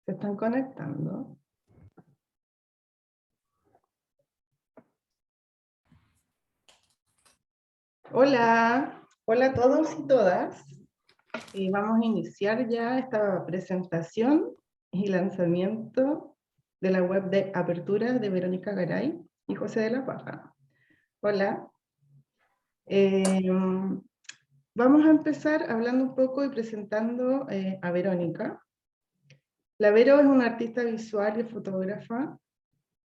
¿Se están conectando? Hola, hola a todos y todas. Vamos a iniciar ya esta presentación y lanzamiento de la web de Apertura de Verónica Garay y José de la Parra. Hola. Vamos a empezar hablando un poco y presentando a Verónica. La Vero es una artista visual y fotógrafa.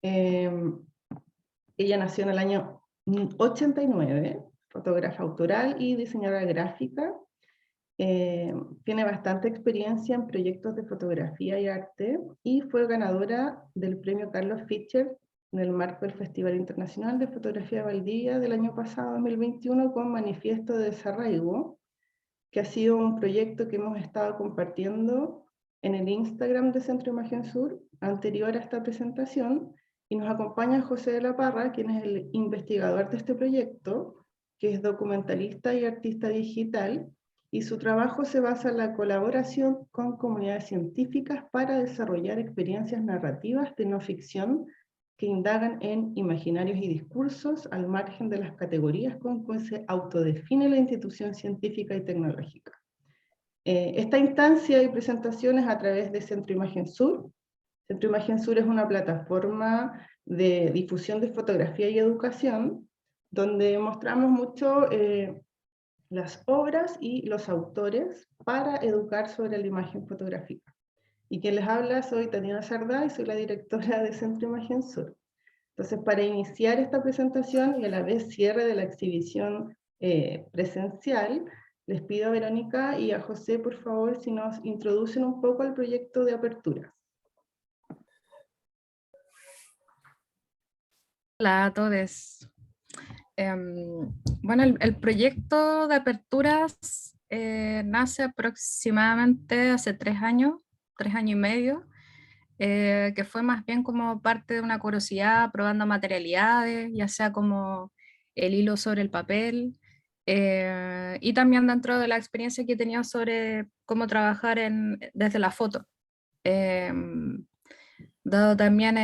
Ella nació en el año 89, fotógrafa autoral y diseñadora gráfica. Tiene bastante experiencia en proyectos de fotografía y arte y fue ganadora del premio Carlos Fischer en el marco del Festival Internacional de Fotografía de Valdivia del año pasado, 2021, con Manifiesto de Desarraigo, que ha sido un proyecto que hemos estado compartiendo en el Instagram de Centro Imagen Sur, anterior a esta presentación, y nos acompaña José de la Parra, quien es el investigador de este proyecto, que es documentalista y artista digital, y su trabajo se basa en la colaboración con comunidades científicas para desarrollar experiencias narrativas de no ficción que indagan en imaginarios y discursos al margen de las categorías con que se autodefine la institución científica y tecnológica. Esta instancia y presentaciones a través de Centro Imagen Sur. Centro Imagen Sur es una plataforma de difusión de fotografía y educación, donde mostramos mucho las obras y los autores para educar sobre la imagen fotográfica. Y quien les habla soy Tatiana Sardá y soy la directora de Centro Imagen Sur. Entonces, para iniciar esta presentación y a la vez cierre de la exhibición presencial, les pido a Verónica y a José, por favor, si nos introducen un poco al proyecto de apertura. Hola a todos. Bueno, el proyecto de aperturas nace aproximadamente hace 3 años y medio, que fue más bien como parte de una curiosidad, probando materialidades, ya sea como el hilo sobre el papel, y también dentro de la experiencia que he tenido sobre cómo trabajar desde la foto. Dado también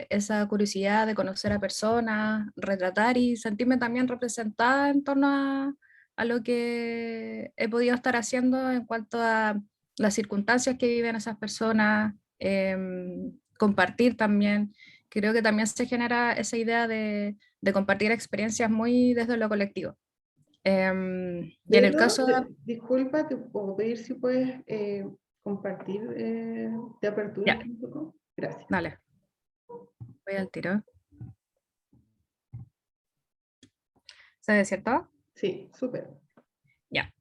esa curiosidad de conocer a personas, retratar y sentirme también representada en torno a lo que he podido estar haciendo en cuanto a las circunstancias que viven esas personas, compartir también. Creo que también se genera esa idea de compartir experiencias muy desde lo colectivo. Y en el Pero, caso disculpa, te puedo pedir si puedes compartir de apertura ya, un poco. Gracias. dale, voy al tiro. ¿Sabes, cierto? Sí, súper. Ya.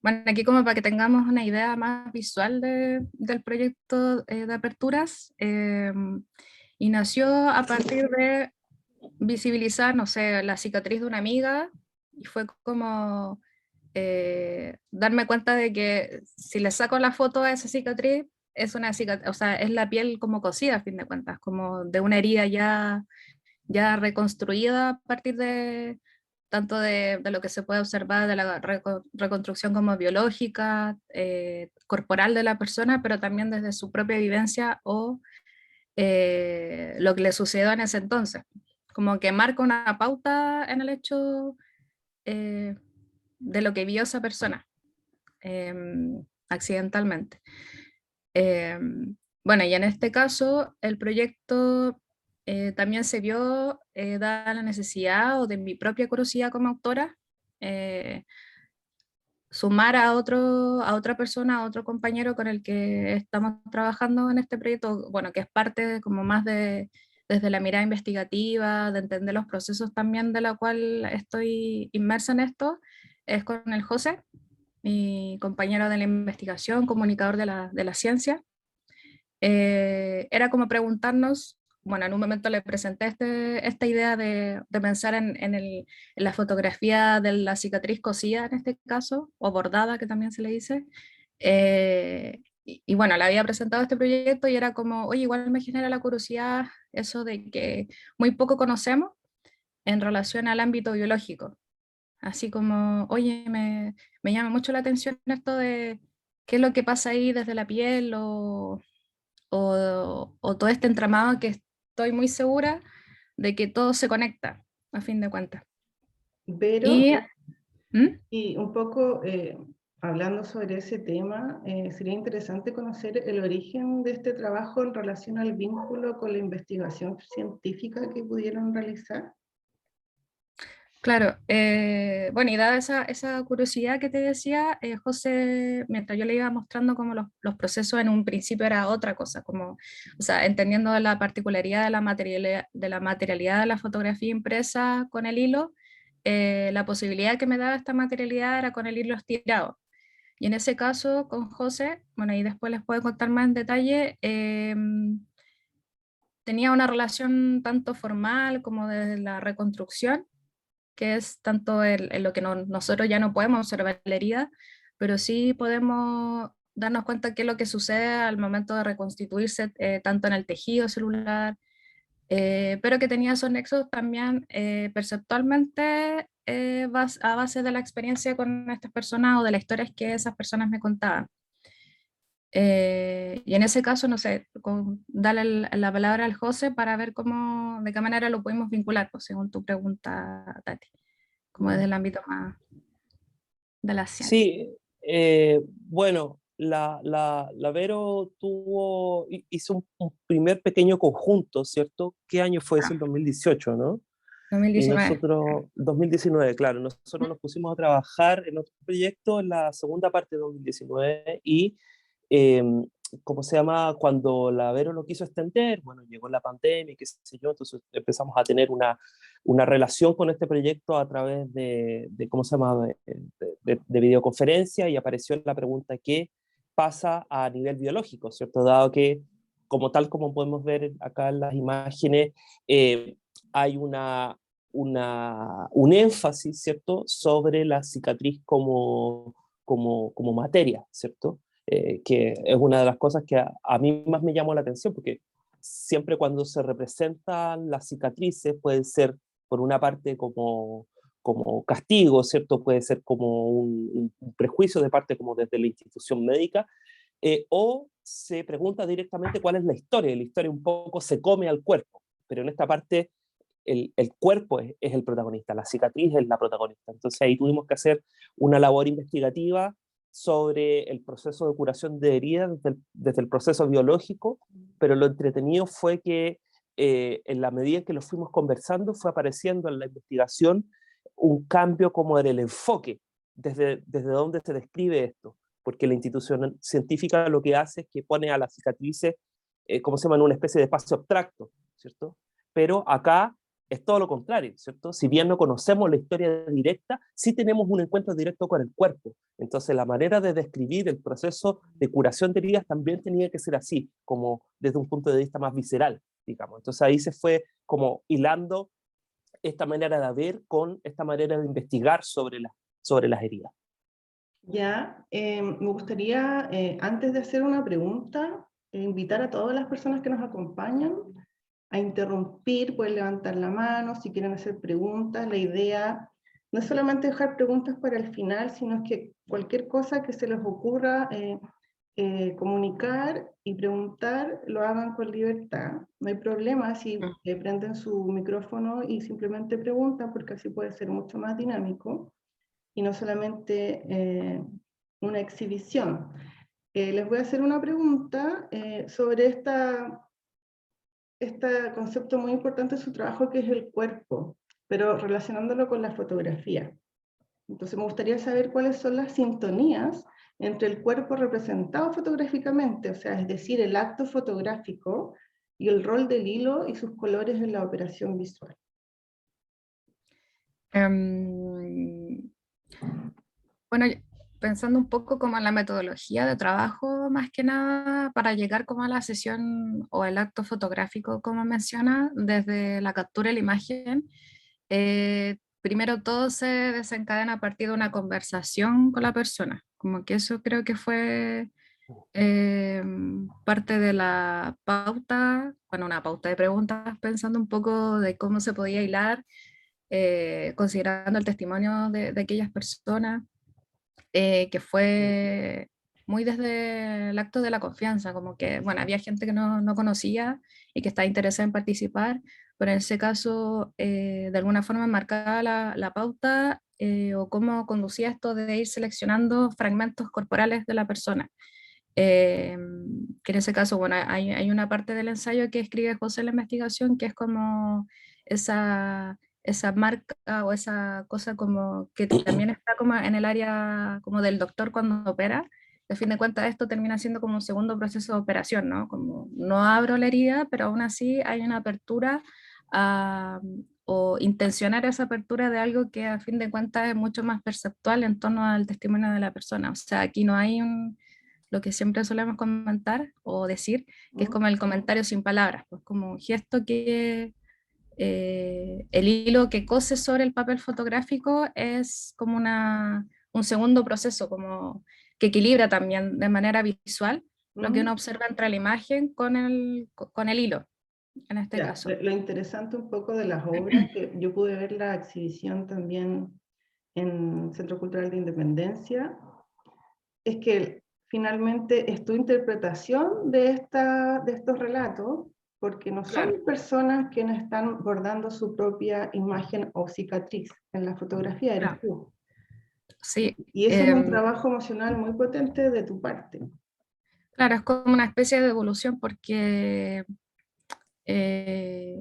Bueno, aquí como para que tengamos una idea más visual del proyecto de aperturas, y nació a partir de visibilizar, no sé, la cicatriz de una amiga, y fue como darme cuenta de que si le saco la foto a esa cicatriz, es una cicatriz, o sea, es la piel como cosida a fin de cuentas, como de una herida ya reconstruida a partir de tanto de lo que se puede observar de la reconstrucción como biológica, corporal de la persona, pero también desde su propia vivencia o lo que le sucedió en ese entonces. Como que marca una pauta en el hecho eh, de lo que vio esa persona eh, accidentalmente. Eh, bueno, y en este caso el proyecto también se vio dada la necesidad o de mi propia curiosidad como autora, eh, sumar a otra persona, a otro compañero con el que estamos trabajando en este proyecto, bueno, que es parte como más desde la mirada investigativa, de entender los procesos también de la cual estoy inmersa en esto, es con el José, mi compañero de la investigación, comunicador de la ciencia. Era como preguntarnos, bueno, en un momento le presenté esta idea de pensar en la fotografía de la cicatriz cosida en este caso, o bordada que también se le dice, y bueno, le había presentado este proyecto y era como, oye, igual me genera la curiosidad eso de que muy poco conocemos en relación al ámbito biológico, así como, oye, me llama mucho la atención esto de qué es lo que pasa ahí desde la piel o todo este entramado que estoy muy segura de que todo se conecta, a fin de cuentas. Pero, Y, ¿Mm? y un poco hablando sobre ese tema, sería interesante conocer el origen de este trabajo en relación al vínculo con la investigación científica que pudieron realizar. Claro, bueno, y dada esa curiosidad que te decía, José, mientras yo le iba mostrando como los procesos en un principio era otra cosa, como, o sea, entendiendo la particularidad de la materialidad de la fotografía impresa con el hilo, la posibilidad que me daba esta materialidad era con el hilo estirado. Y en ese caso, con José, bueno, y después les puedo contar más en detalle, tenía una relación tanto formal como de la reconstrucción, que es tanto en lo que nosotros ya no podemos observar la herida, pero sí podemos darnos cuenta qué es lo que sucede al momento de reconstituirse, tanto en el tejido celular, pero que tenía esos nexos también perceptualmente a base de la experiencia con estas personas o de las historias que esas personas me contaban. Y en ese caso, no sé, darle la palabra al José para ver cómo, de qué manera lo pudimos vincular, pues, según tu pregunta, Tati, como desde el ámbito más de la ciencia. Sí, bueno, la Vero hizo un primer pequeño conjunto, ¿cierto? ¿Qué año fue ese? El 2018, ¿no? Y 2019. nosotros, 2019, claro, nosotros nos pusimos a trabajar en otro proyecto en la segunda parte de 2019 y, eh, ¿cómo se llama? Cuando la Vero lo quiso extender, bueno, llegó la pandemia y qué sé yo, entonces empezamos a tener una relación con este proyecto a través ¿cómo se llama? De videoconferencia y apareció la pregunta, ¿qué pasa a nivel biológico, ¿cierto? Dado que, como tal como podemos ver acá en las imágenes, hay un énfasis, ¿cierto?, sobre la cicatriz como materia, ¿cierto? Que es una de las cosas que a mí más me llamó la atención, porque siempre cuando se representan las cicatrices pueden ser, por una parte, como castigo, ¿cierto? Puede ser como un prejuicio de parte como desde la institución médica, o se pregunta directamente cuál es la historia, y la historia un poco se come al cuerpo, pero en esta parte el cuerpo es el protagonista, la cicatriz es la protagonista. Entonces ahí tuvimos que hacer una labor investigativa sobre el proceso de curación de heridas desde el proceso biológico, pero lo entretenido fue que en la medida que lo fuimos conversando fue apareciendo en la investigación un cambio como en el enfoque, desde donde se describe esto, porque la institución científica lo que hace es que pone a las cicatrices, ¿cómo se llama?, en una especie de espacio abstracto, ¿cierto? Pero acá es todo lo contrario, ¿cierto? Si bien no conocemos la historia directa, sí tenemos un encuentro directo con el cuerpo. Entonces, la manera de describir el proceso de curación de heridas también tenía que ser así, como desde un punto de vista más visceral, digamos. Entonces, ahí se fue como hilando esta manera de ver con esta manera de investigar sobre las heridas. Ya, me gustaría, antes de hacer una pregunta, invitar a todas las personas que nos acompañan a interrumpir, pueden levantar la mano si quieren hacer preguntas. La idea no es solamente dejar preguntas para el final, sino que cualquier cosa que se les ocurra comunicar y preguntar, lo hagan con libertad. No hay problema si prenden su micrófono y simplemente preguntan, porque así puede ser mucho más dinámico y no solamente una exhibición. Les voy a hacer una pregunta sobre este concepto muy importante de su trabajo, que es el cuerpo, pero relacionándolo con la fotografía. Entonces me gustaría saber cuáles son las sintonías entre el cuerpo representado fotográficamente, o sea, es decir, el acto fotográfico, y el rol del hilo y sus colores en la operación visual. Bueno, pensando un poco como en la metodología de trabajo, más que nada, para llegar como a la sesión o el acto fotográfico, como menciona, desde la captura de la imagen, primero todo se desencadena a partir de una conversación con la persona, como que eso creo que fue parte de la pauta, bueno, una pauta de preguntas, pensando un poco de cómo se podía hilar, considerando el testimonio de aquellas personas, que fue muy desde el acto de la confianza, como que, bueno, había gente que no conocía y que estaba interesada en participar, pero en ese caso, de alguna forma marcaba la pauta o cómo conducía esto de ir seleccionando fragmentos corporales de la persona. Que en ese caso, bueno, hay una parte del ensayo que escribe José en la investigación, que es como esa marca o esa cosa como que también está como en el área como del doctor cuando opera. A fin de cuentas esto termina siendo como un segundo proceso de operación, ¿no? Como no abro la herida, pero aún así hay una apertura o intencionar esa apertura de algo que a fin de cuentas es mucho más perceptual en torno al testimonio de la persona. O sea, aquí no hay lo que siempre solemos comentar o decir, que es como el comentario sin palabras, pues como un gesto que el hilo que cose sobre el papel fotográfico es como un segundo proceso, como que equilibra también de manera visual lo que uno observa entre la imagen con el hilo, en este Ya, caso. lo interesante un poco de las obras, que yo pude ver la exhibición también en Centro Cultural de Independencia, es que finalmente es tu interpretación de estos relatos, porque no son Claro. personas quienes están bordando su propia imagen o cicatriz en la fotografía, eres Claro. tú. Sí, Y eso es un trabajo emocional muy potente de tu parte. claro, es como una especie de evolución porque eh,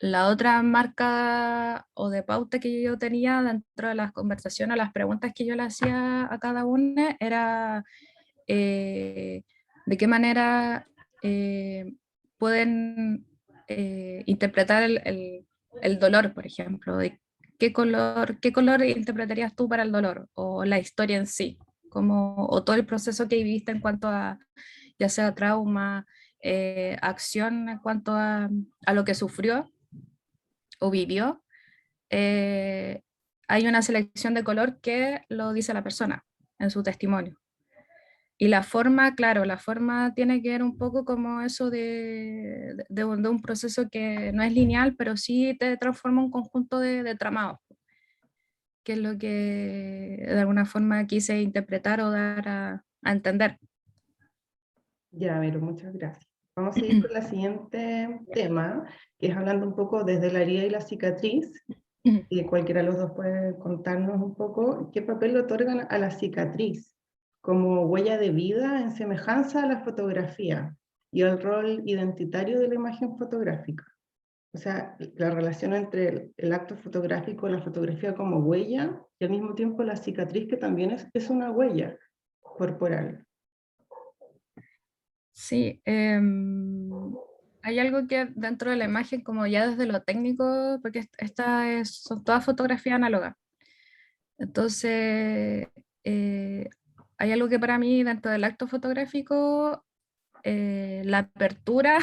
la otra marca o de pauta que yo tenía dentro de las conversaciones, las preguntas que yo le hacía a cada una era de qué manera pueden interpretar el dolor, por ejemplo, de qué color interpretarías tú para el dolor o la historia en sí, como, o todo el proceso que viviste en cuanto a ya sea trauma, acción en cuanto a lo que sufrió o vivió. eh, Hay una selección de color que lo dice la persona en su testimonio. Y la forma, claro, la forma tiene que ver un poco como eso de un proceso que no es lineal, pero sí te transforma un conjunto de tramados, que es lo que de alguna forma quise interpretar o dar a entender. Ya, Vero, muchas gracias. Vamos a ir con el siguiente tema, que es hablando un poco desde la herida y la cicatriz, y cualquiera de los dos puede contarnos un poco qué papel le otorgan a la cicatriz como huella de vida en semejanza a la fotografía y el rol identitario de la imagen fotográfica. O sea, la relación entre el acto fotográfico, la fotografía como huella, y al mismo tiempo la cicatriz que también es una huella corporal. Sí, hay algo que dentro de la imagen, como ya desde lo técnico, porque son todas fotografías análogas. Entonces, hay algo que para mí dentro del acto fotográfico, la apertura,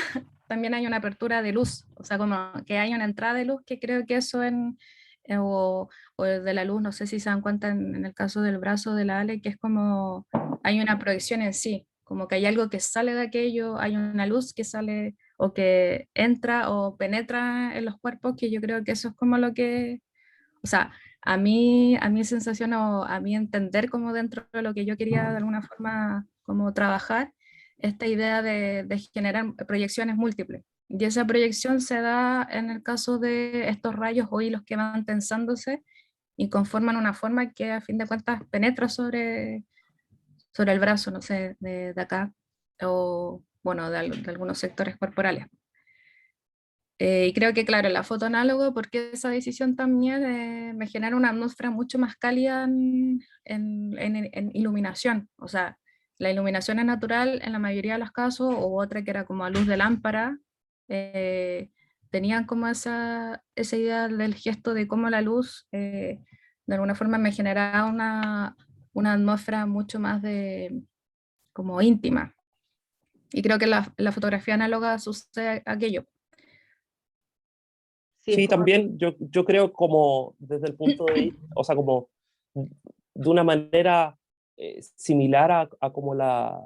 también hay una apertura de luz, o sea, como que hay una entrada de luz que creo que eso o de la luz, no sé si se dan cuenta en el caso del brazo de la Ale, que es como hay una proyección en sí, como que hay algo que sale de aquello, hay una luz que sale o que entra o penetra en los cuerpos, que yo creo que eso es como lo que, o sea, a mí sensación o a mí entender como dentro de lo que yo quería de alguna forma como trabajar, esta idea de generar proyecciones múltiples. Y esa proyección se da en el caso de estos rayos o hilos que van tensándose y conforman una forma que a fin de cuentas penetra sobre el brazo, no sé, de acá, o bueno, de algunos sectores corporales. Y creo que, claro, la foto análogo, porque esa decisión también me genera una atmósfera mucho más cálida en iluminación. O sea, la iluminación es natural en la mayoría de los casos, o otra que era como a luz de lámpara, tenían como esa idea del gesto de cómo la luz de alguna forma me generaba una atmósfera mucho más como íntima. Y creo que la fotografía análoga sucede aquello. Sí, es Sí, como, también yo creo como desde el punto de vista, o sea, como de una manera similar a como la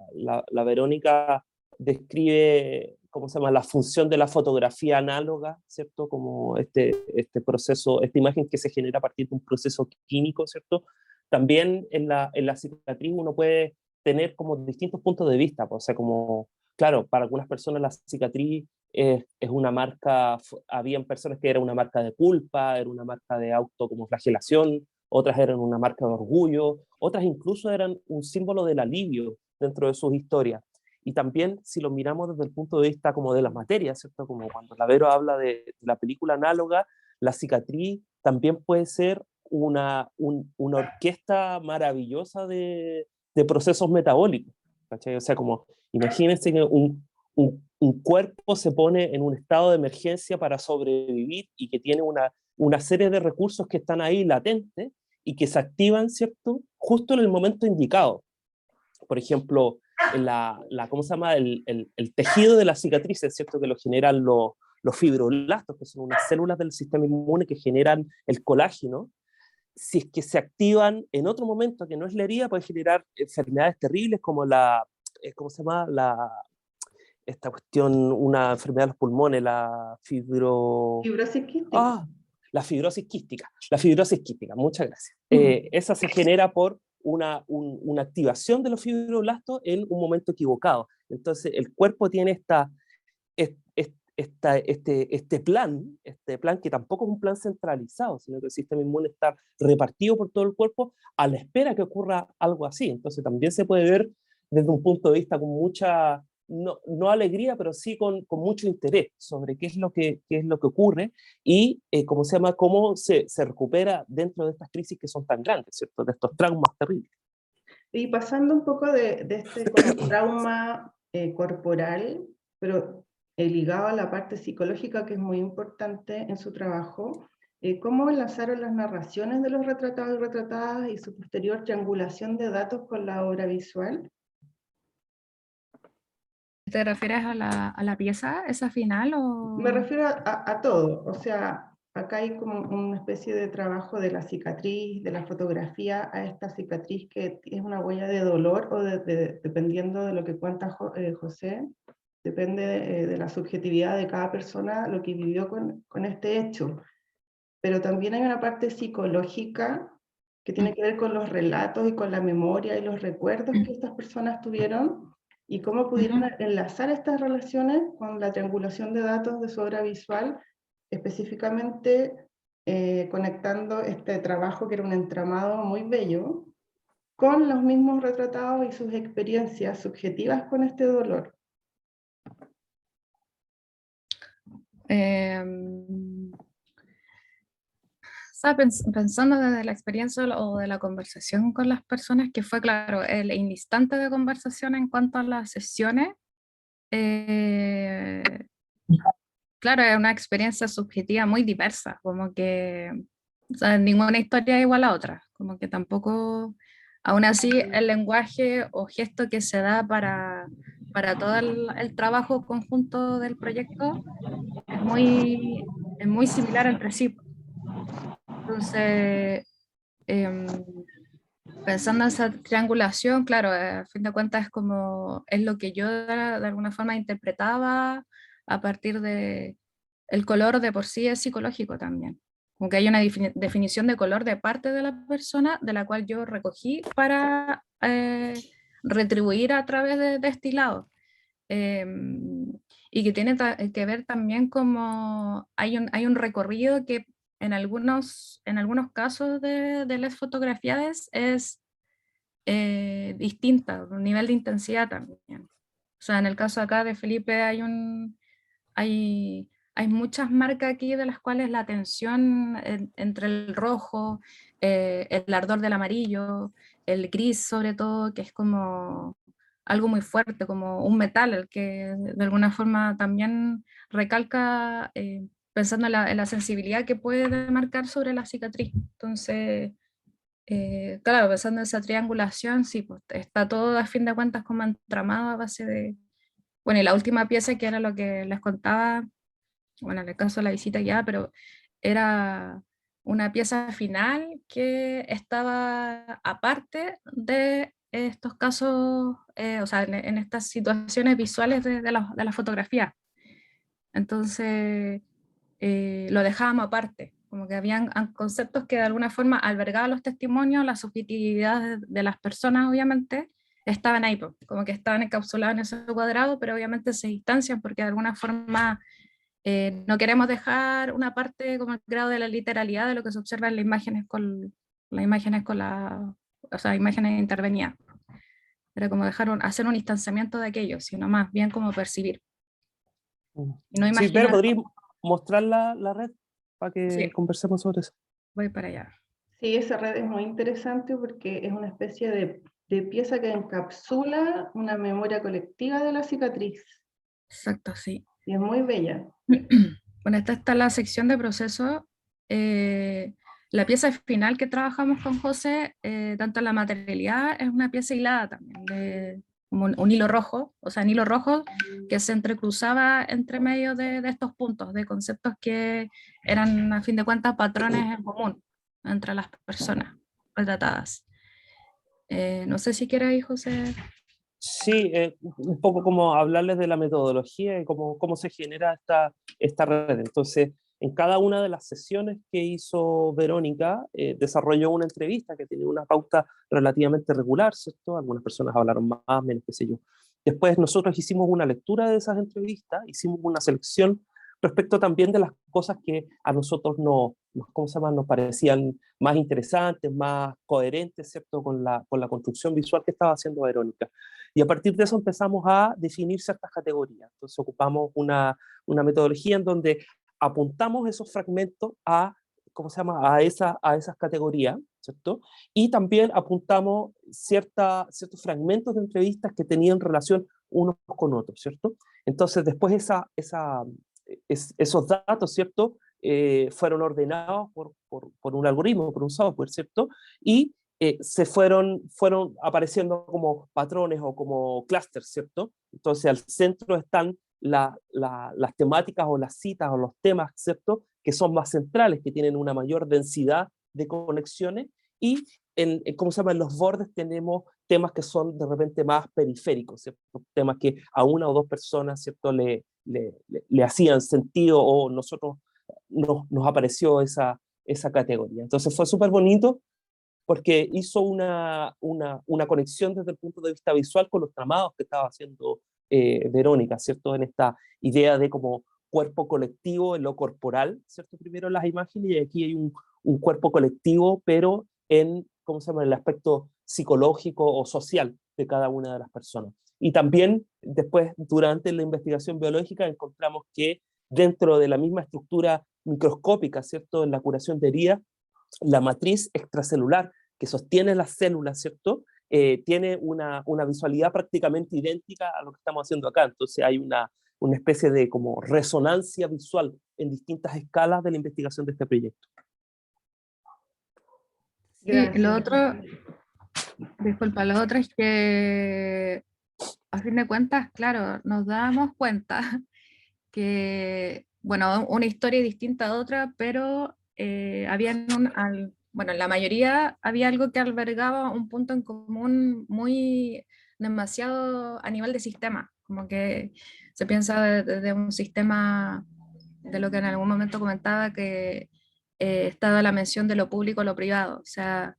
Verónica describe, ¿cómo se llama?, la función de la fotografía análoga, ¿cierto? Como este proceso, esta imagen que se genera a partir de un proceso químico, ¿cierto? También en la cicatriz uno puede tener como distintos puntos de vista, pues, o sea, como, claro, para algunas personas la cicatriz es una marca, habían personas que era una marca de culpa, era una marca de auto como flagelación, otras eran una marca de orgullo, otras incluso eran un símbolo del alivio dentro de sus historias. Y también, si lo miramos desde el punto de vista como de las materias, ¿cierto? Como cuando Lavero habla de la película análoga, la cicatriz también puede ser una orquesta maravillosa de procesos metabólicos, ¿cachai? O sea, como imagínense que un cuerpo se pone en un estado de emergencia para sobrevivir y que tiene una serie de recursos que están ahí latentes y que se activan, ¿cierto? Justo en el momento indicado. Por ejemplo, ¿cómo se llama? El tejido de las cicatrices, ¿cierto? Que lo generan los fibroblastos, que son unas células del sistema inmune que generan el colágeno. Si es que se activan en otro momento que no es la herida, puede generar enfermedades terribles como ¿cómo se llama? Esta cuestión, una enfermedad de los pulmones, Fibrosis quística. La fibrosis quística. La fibrosis quística, muchas gracias. Esa se genera por una activación de los fibroblastos en un momento equivocado. Entonces, el cuerpo tiene este plan que tampoco es un plan centralizado, sino que el sistema inmune está repartido por todo el cuerpo a la espera que ocurra algo así. Entonces, también se puede ver desde un punto de vista con mucha, no alegría, pero sí con mucho interés sobre qué es lo que ocurre y cómo se recupera dentro de estas crisis que son tan grandes, ¿cierto? De estos traumas terribles. Y pasando un poco de este como trauma corporal, pero ligado a la parte psicológica que es muy importante en su trabajo, ¿cómo enlazaron las narraciones de los retratados y retratadas y su posterior triangulación de datos con la obra visual? ¿Te refieres a la pieza, esa final? O... Me refiero a todo, o sea, acá hay como una especie de trabajo de la cicatriz, de la fotografía a esta cicatriz que es una huella de dolor o dependiendo de lo que cuenta José, depende de la subjetividad de cada persona lo que vivió con este hecho. Pero también hay una parte psicológica que tiene que ver con los relatos y con la memoria y los recuerdos que estas personas tuvieron y cómo pudieron enlazar estas relaciones con la triangulación de datos de su obra visual, específicamente conectando este trabajo que era un entramado muy bello con los mismos retratados y sus experiencias subjetivas con este dolor. Estaba pensando desde la experiencia o de la conversación con las personas, que fue, claro, el instante de conversación en cuanto a las sesiones. Claro, es una experiencia subjetiva muy diversa, como que o sea, ninguna historia es igual a otra, como que tampoco, aún así, el lenguaje o gesto que se da para todo el trabajo conjunto del proyecto es muy similar entre sí. Entonces, pensando en esa triangulación, claro, a fin de cuentas es lo que yo de alguna forma interpretaba a partir de el color de por sí es psicológico también. Como que hay una definición de color de parte de la persona de la cual yo recogí para retribuir a través de este lado. Y que tiene que ver también como hay un recorrido que en algunos casos de las fotografías es distinta, un nivel de intensidad también. O sea, en el caso acá de Felipe hay muchas marcas aquí de las cuales la tensión entre el rojo, el ardor del amarillo, el gris sobre todo, que es como algo muy fuerte, como un metal, el que de alguna forma también recalca, pensando en la sensibilidad que puede marcar sobre la cicatriz. Entonces, claro, pensando en esa triangulación, sí, pues está todo a fin de cuentas como entramado a base de... Bueno, y la última pieza que era lo que les contaba, bueno, en el caso de la visita ya, pero era una pieza final que estaba aparte de estos casos, o sea, en estas situaciones visuales de la fotografía. Entonces, lo dejábamos aparte, como que habían conceptos que de alguna forma albergaban los testimonios, la subjetividad de las personas, obviamente, estaban ahí, po, como que estaban encapsulados en ese cuadrado, pero obviamente se distancian porque de alguna forma no queremos dejar una parte como el grado de la literalidad de lo que se observa en las imágenes o sea, imágenes intervenidas. Era como hacer un distanciamiento de aquello, sino más bien como percibir. Y no Sí, pero imaginar. podrías mostrar la red para que Sí, conversemos sobre eso. voy para allá. Sí, esa red es muy interesante porque es una especie de pieza que encapsula una memoria colectiva de la cicatriz. Exacto, sí. Y es muy bella. Bueno, esta está la sección de proceso. La pieza final que trabajamos con José, tanto la materialidad, es una pieza hilada también, como un hilo rojo, o sea, un hilo rojo que se entrecruzaba entre medio de estos puntos, de conceptos que eran, a fin de cuentas, patrones en común entre las personas retratadas. No sé si quieres, José. Sí, un poco como hablarles de la metodología y cómo se genera esta red. Entonces, en cada una de las sesiones que hizo Verónica, desarrolló una entrevista que tiene una pauta relativamente regular, ¿cierto? Algunas personas hablaron más, menos, qué sé yo. Después nosotros hicimos una lectura de esas entrevistas, hicimos una selección respecto también de las cosas que a nosotros ¿cómo se llama? Nos parecían más interesantes, más coherentes, ¿cierto? Con la construcción visual que estaba haciendo Verónica. Y a partir de eso empezamos a definir ciertas categorías. Entonces ocupamos una metodología en donde apuntamos esos fragmentos ¿cómo se llama? A esas categorías, ¿cierto? Y también apuntamos ciertos fragmentos de entrevistas que tenían relación unos con otros, ¿cierto? Entonces después esos datos, ¿cierto? Fueron ordenados por un algoritmo, por un software, ¿cierto? Y fueron apareciendo como patrones o como clústeres, ¿cierto? Entonces al centro están las temáticas o las citas o los temas, ¿cierto? Que son más centrales, que tienen una mayor densidad de conexiones, y ¿cómo se llama? En los bordes tenemos temas que son de repente más periféricos, ¿cierto? Temas que a una o dos personas, ¿cierto? Le hacían sentido, o nos apareció esa categoría. Entonces fue súper bonito porque hizo una conexión desde el punto de vista visual con los tramados que estaba haciendo Verónica, ¿cierto? En esta idea de como cuerpo colectivo en lo corporal, ¿cierto? Primero en las imágenes, y aquí hay un cuerpo colectivo, pero ¿cómo se llama? En el aspecto psicológico o social de cada una de las personas. Y también después, durante la investigación biológica, encontramos que dentro de la misma estructura microscópica, ¿cierto? En la curación de heridas, la matriz extracelular que sostiene las células, ¿cierto? Tiene una visualidad prácticamente idéntica a lo que estamos haciendo acá. Entonces hay una especie de como resonancia visual en distintas escalas de la investigación de este proyecto. Sí, lo otro, disculpa, lo otro es que a fin de cuentas, claro, nos dábamos cuenta que, bueno, una historia distinta a otra, pero bueno, en la mayoría había algo que albergaba un punto en común muy demasiado a nivel de sistema, como que se piensa de un sistema, de lo que en algún momento comentaba, que estaba la mención de lo público o lo privado, o sea,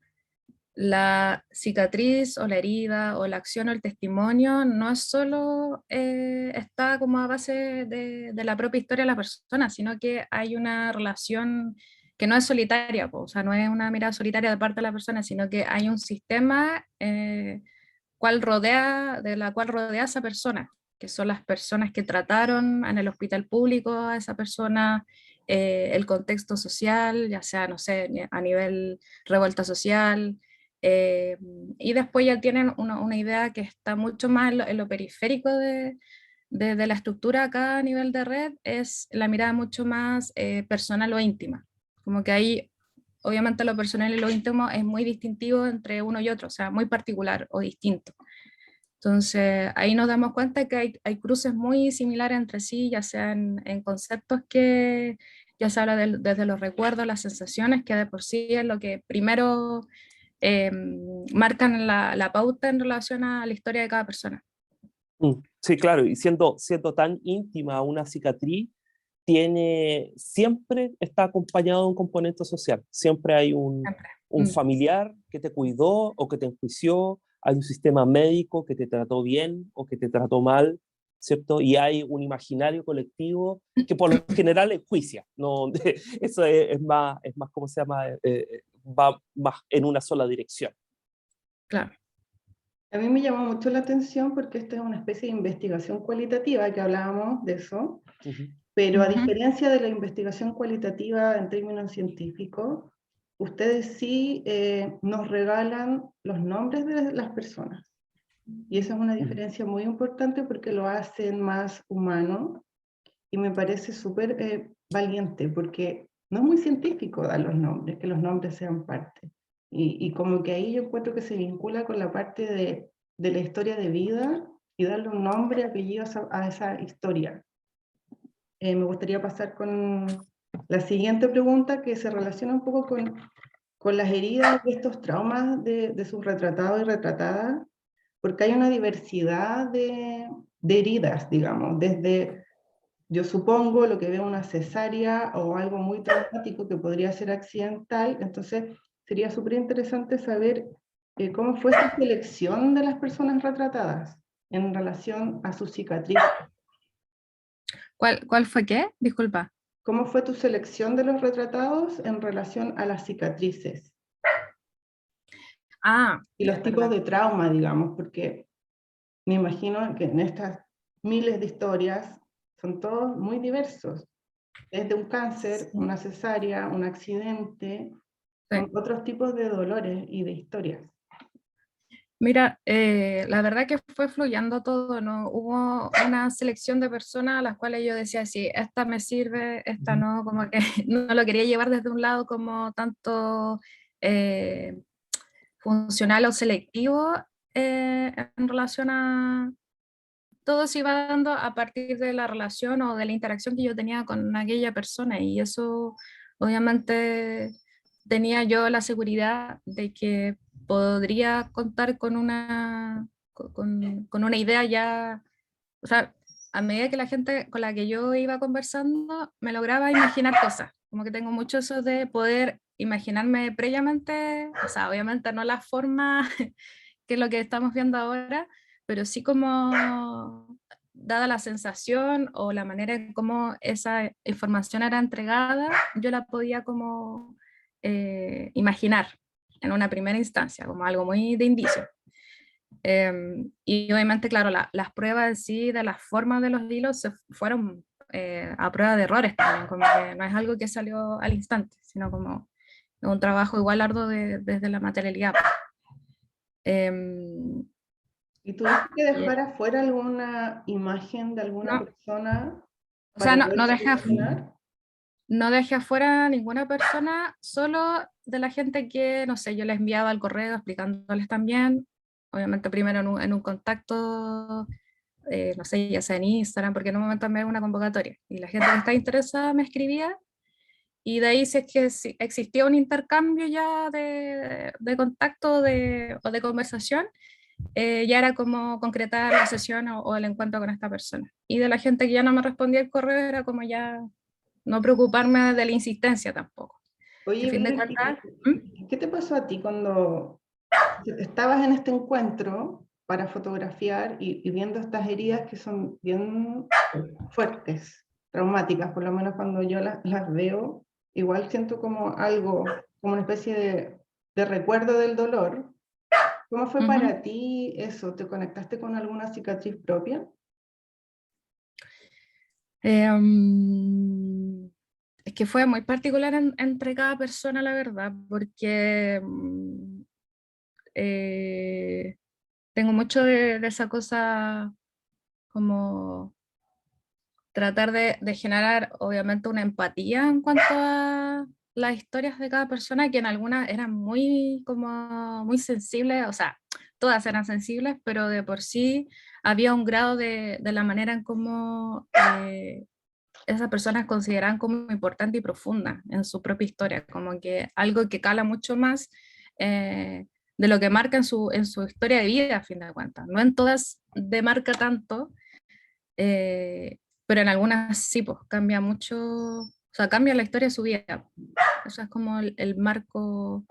la cicatriz o la herida o la acción o el testimonio no es solo está como a base de la propia historia de la persona, sino que hay una relación que no es solitaria, o sea, no es una mirada solitaria de parte de la persona, sino que hay un sistema de la cual rodea a esa persona, que son las personas que trataron en el hospital público a esa persona, el contexto social, ya sea, no sé, a nivel revuelta social, eh, y después ya tienen una idea que está mucho más en lo periférico de la estructura acá a nivel de red, es la mirada mucho más personal o íntima. Como que ahí, obviamente lo personal y lo íntimo es muy distintivo entre uno y otro, o sea, muy particular o distinto. Entonces, ahí nos damos cuenta que hay cruces muy similares entre sí, ya sean en conceptos que ya se habla desde los recuerdos, las sensaciones, que de por sí es lo que primero eh, marcan la pauta en relación a la historia de cada persona. Sí, claro, y siendo tan íntima una cicatriz, siempre está acompañado de un componente social. Siempre hay un Siempre. familiar que te cuidó o que te enjuició, hay un sistema médico que te trató bien o que te trató mal, ¿cierto? Y hay un imaginario colectivo que por lo general enjuicia, ¿no? Eso es más, ¿cómo se llama? Va más en una sola dirección. Claro. A mí me llamó mucho la atención porque esta es una especie de investigación cualitativa, que hablábamos de eso, pero a diferencia de la investigación cualitativa en términos científicos, ustedes sí nos regalan los nombres de las personas. Y esa es una diferencia muy importante porque lo hacen más humano y me parece súper valiente porque no es muy científico dar los nombres, que los nombres sean parte. Y como que ahí yo encuentro que se vincula con la parte de la historia de vida y darle un nombre, apellido a esa historia. Me gustaría pasar con la siguiente pregunta que se relaciona un poco con las heridas y estos traumas de sus retratados y retratadas, porque hay una diversidad de heridas, digamos, desde, yo supongo, lo que veo una cesárea o algo muy traumático que podría ser accidental, entonces sería súper interesante saber cómo fue esa selección de las personas retratadas en relación a sus cicatrices. ¿Cuál fue qué? Disculpa. ¿Cómo fue tu selección de los retratados en relación a las cicatrices? Y los tipos de trauma, digamos, porque me imagino que en estas miles de historias son todos muy diversos. Desde un cáncer, una cesárea, un accidente, con otros tipos de dolores y de historias. Mira, la verdad que fue fluyendo todo, no hubo una selección de personas a las cuales yo decía, sí, esta me sirve, esta no, como que no lo quería llevar desde un lado como tanto funcional o selectivo en relación a... Todo se iba dando a partir de la relación o de la interacción que yo tenía con aquella persona y eso obviamente tenía yo la seguridad de que podría contar con con una idea ya, o sea, a medida que la gente con la que yo iba conversando me lograba imaginar cosas, como que tengo mucho eso de poder imaginarme previamente, o sea, obviamente no la forma que es lo que estamos viendo ahora, pero sí como dada la sensación o la manera en cómo esa información era entregada, yo la podía como imaginar en una primera instancia, como algo muy de indicio. Y obviamente, claro, las pruebas en sí de las formas de los hilos se fueron a prueba de errores también, como que no es algo que salió al instante, sino como un trabajo igual arduo desde la materialidad. ¿Y tuviste que dejar afuera alguna imagen de alguna persona o sea, para poder seleccionar? no dejé afuera ninguna persona, solo de la gente que, no sé, yo les enviaba al correo explicándoles también, obviamente primero en un contacto, no sé, ya sea en Instagram, porque en un momento me una convocatoria, y la gente que está interesada me escribía, y de ahí si es que si existía un intercambio ya de contacto o de conversación, ya era como concretar la sesión o el encuentro con esta persona. Y de la gente que ya no me respondía el correo era como ya no preocuparme de la insistencia tampoco. Oye, Fin de Vero, cuentas, ¿qué te pasó a ti cuando estabas en este encuentro para fotografiar y viendo estas heridas que son bien fuertes, traumáticas, por lo menos cuando yo las veo, igual siento como algo, como una especie de recuerdo del dolor? ¿Cómo fue para ti eso? ¿Te conectaste con alguna cicatriz propia? es que fue muy particular entre cada persona, la verdad, porque tengo mucho de esa cosa como tratar de generar obviamente una empatía en cuanto a las historias de cada persona, que en algunas eran muy como muy sensibles, o sea, todas eran sensibles, pero de por sí había un grado de la manera en cómo esas personas consideran como importante y profunda en su propia historia, como que algo que cala mucho más de lo que marca en su historia de vida, a fin de cuentas. No en todas demarca tanto, eh, pero en algunas sí, pues cambia mucho, o sea, cambia la historia de su vida. Eso es como el marco,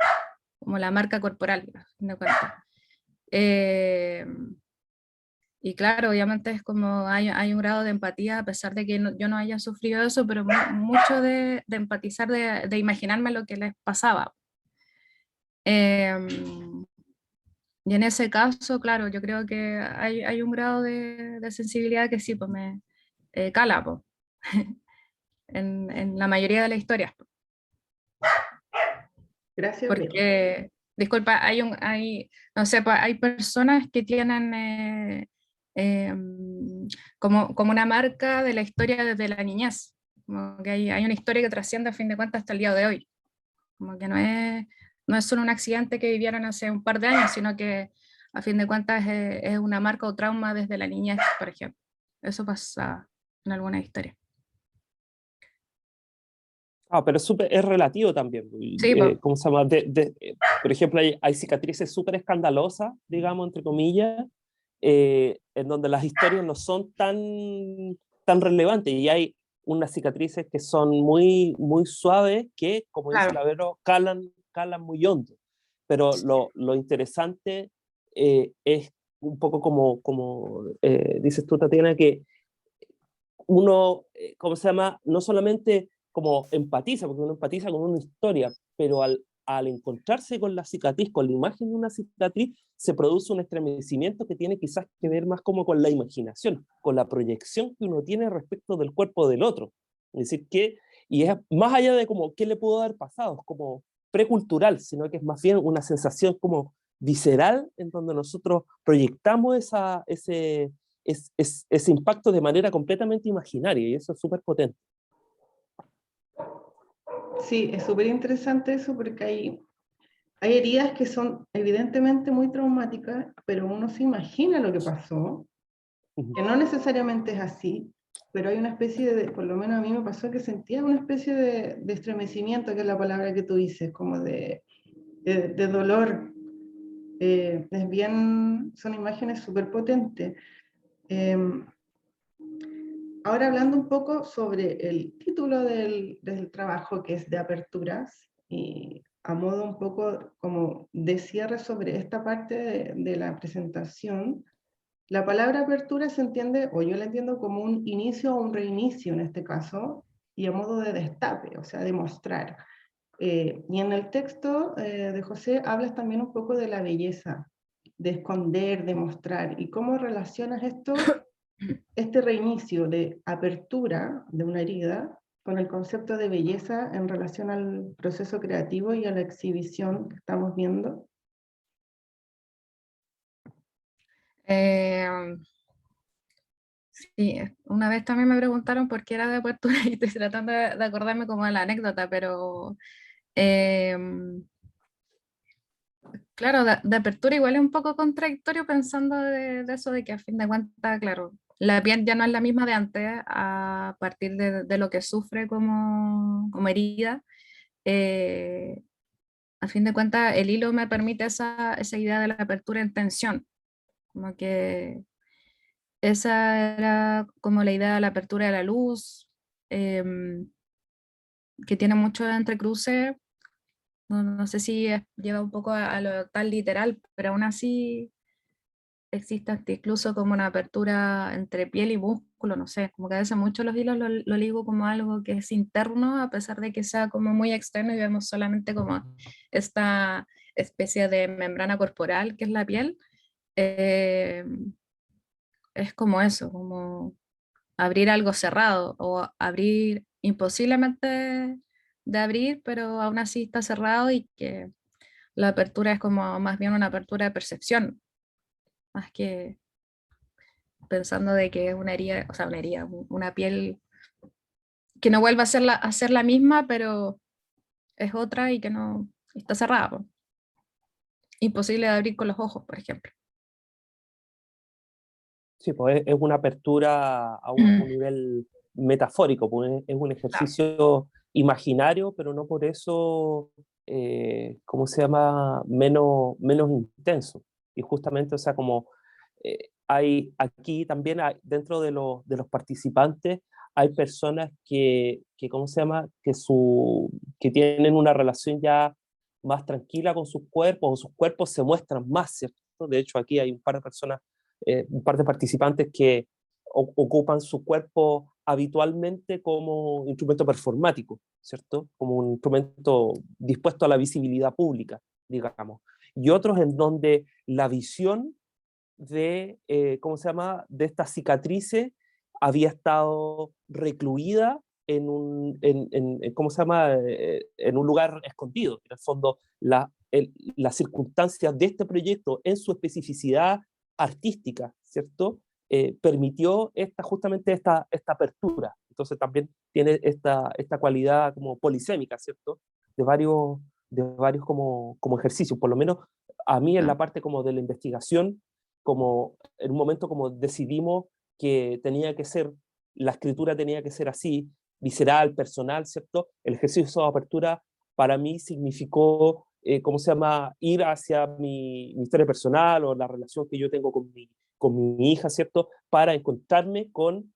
como la marca corporal, a fin de cuentas. Eh, y claro, obviamente es como hay un grado de empatía, a pesar de que yo no haya sufrido eso, pero mucho de empatizar, de imaginarme lo que les pasaba. Y en ese caso, claro, yo creo que hay un grado de sensibilidad que sí, pues me cala, pues, en la mayoría de las historias. Gracias, Bea. Porque, disculpa, no sé, pues, hay personas que tienen como una marca de la historia desde la niñez. Como que hay una historia que trasciende a fin de cuentas hasta el día de hoy. Como que no es solo un accidente que vivieron hace un par de años, sino que a fin de cuentas es una marca o trauma desde la niñez, por ejemplo. Eso pasa en alguna historia. Pero es relativo también. Sí, pues, ¿Cómo se llama? Por ejemplo, hay cicatrices súper escandalosas, digamos, entre comillas, en donde las historias no son tan relevantes, y hay unas cicatrices que son muy, muy suaves que, como dice claro. la Vero, calan muy hondo. Pero lo interesante es un poco como dices tú, Tatiana, que uno, ¿cómo se llama? No solamente como empatiza, porque uno empatiza con una historia, pero al encontrarse con la cicatriz, con la imagen de una cicatriz, se produce un estremecimiento que tiene quizás que ver más como con la imaginación, con la proyección que uno tiene respecto del cuerpo del otro. Es decir, y es más allá de como qué le pudo haber pasado, es como precultural, sino que es más bien una sensación como visceral en donde nosotros proyectamos ese impacto de manera completamente imaginaria, y eso es súper potente. Sí, es súper interesante eso porque hay heridas que son evidentemente muy traumáticas, pero uno se imagina lo que pasó, que no necesariamente es así, pero hay una especie por lo menos a mí me pasó que sentía una especie de estremecimiento, que es la palabra que tú dices, como de dolor. Son imágenes súper potentes. Ahora hablando un poco sobre el título del trabajo, que es de aperturas, y a modo un poco como de cierre sobre esta parte de la presentación, la palabra apertura se entiende, o yo la entiendo como un inicio o un reinicio en este caso, y a modo de destape, o sea, de mostrar. Y en el texto de José hablas también un poco de la belleza, de esconder, de mostrar, y cómo relacionas este reinicio de apertura de una herida con el concepto de belleza en relación al proceso creativo y a la exhibición que estamos viendo. Sí, una vez también me preguntaron por qué era de apertura y estoy tratando de acordarme como de la anécdota, pero claro, de apertura igual es un poco contradictorio pensando de eso de que a fin de cuentas, claro, la piel ya no es la misma de antes a partir de lo que sufre como herida. eh, a fin de cuentas, el hilo me permite esa idea de la apertura en tensión, como que esa era como la idea de la apertura de la luz, que tiene mucho entrecruce. No sé si lleva un poco a lo tan literal, pero aún así existe hasta incluso como una apertura entre piel y músculo, no sé, como que a veces mucho los hilos lo ligo como algo que es interno, a pesar de que sea como muy externo y vemos solamente como esta especie de membrana corporal que es la piel. eh, es como eso, como abrir algo cerrado o abrir imposiblemente de abrir, pero aún así está cerrado y que la apertura es como más bien una apertura de percepción, más que pensando de que es una herida, o sea, una herida, una piel que no vuelve a ser la misma, pero es otra y que no está cerrada, po. Imposible de abrir con los ojos, por ejemplo. Sí, pues es una apertura a un nivel metafórico, pues es un Claro. ejercicio imaginario, pero no por eso, ¿cómo se llama?, menos intenso. Y justamente, o sea, como hay aquí también, dentro de los participantes, hay personas ¿cómo se llama?, que tienen una relación ya más tranquila con sus cuerpos, o sus cuerpos se muestran más, ¿cierto? ¿cierto? De hecho, aquí hay un par de personas, un par de participantes que ocupan su cuerpo habitualmente como instrumento performático, ¿cierto? Como un instrumento dispuesto a la visibilidad pública, digamos. Y otros en donde la visión de, ¿cómo se llama?, de estas cicatrices había estado recluida en un, ¿cómo se llama?, en un lugar escondido. En el fondo, las circunstancias de este proyecto en su especificidad artística, ¿cierto?, permitió justamente esta apertura. Entonces también tiene esta cualidad como polisémica, ¿cierto?, de varios como ejercicios. Por lo menos a mí en la parte como de la investigación, como en un momento como decidimos que la escritura tenía que ser así, visceral, personal, ¿cierto? El ejercicio de apertura para mí significó, ¿cómo se llama?, ir hacia mi historia personal o la relación que yo tengo con mi hija, ¿cierto?, para encontrarme con